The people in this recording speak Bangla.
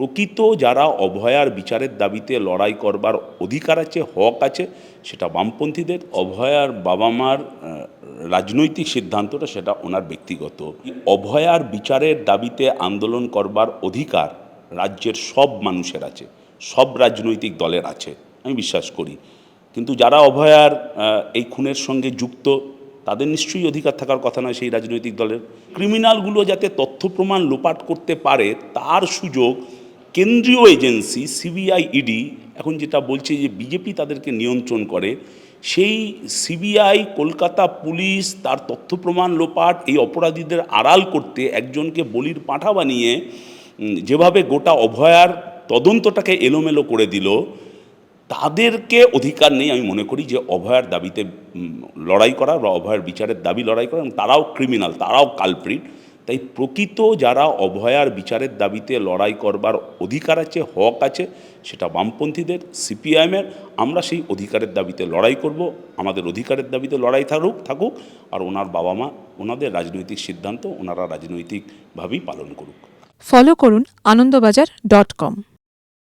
প্রকৃত যারা অভয়ার বিচারের দাবিতে লড়াই করবার অধিকার আছে, হক আছে, সেটা বামপন্থীদের। অভয়ার বাবা মার রাজনৈতিক সিদ্ধান্তটা সেটা ওনার ব্যক্তিগত। অভয়ার বিচারের দাবিতে আন্দোলন করবার অধিকার রাজ্যের সব মানুষের আছে, সব রাজনৈতিক দলের আছে, আমি বিশ্বাস করি। কিন্তু যারা অভয়ার এই খুনের সঙ্গে যুক্ত, তাদের নিশ্চয়ই অধিকার থাকার কথা নয় সেই রাজনৈতিক দলের। ক্রিমিনালগুলো যাতে তথ্য প্রমাণ লোপাট করতে পারে তার সুযোগ কেন্দ্রীয় এজেন্সি সিবিআই, ইডি এখন যেটা বলছে যে বিজেপি তাদেরকে নিয়ন্ত্রণ করে, সেই সিবিআই, কলকাতা পুলিশ তার তথ্য প্রমাণ লোপাট, এই অপরাধীদের আড়াল করতে একজনকে বলির পাঁঠা বানিয়ে যেভাবে গোটা অভয়ার তদন্তটাকে এলোমেলো করে দিল, তাদেরকে অধিকার নেই আমি মনে করি যে অভয়ার দাবিতে লড়াই করা বা অভয়ার বিচারের দাবি লড়াই করা। এবং তারাও ক্রিমিনাল, তারাও কালপ্রিট। তাই প্রকৃত যারা অভয়ার বিচারের দাবিতে লড়াই করবার অধিকার আছে, হক আছে, সেটা বামপন্থীদের, সিপিআইএমের। আমরা সেই অধিকারের দাবিতে লড়াই করব, আমাদের অধিকারের দাবিতে লড়াই থাকুক। আর ওনার বাবা মা ওনাদের রাজনৈতিক সিদ্ধান্ত ওনারা রাজনৈতিকভাবেই পালন করুক। ফলো করুন আনন্দবাজার.com।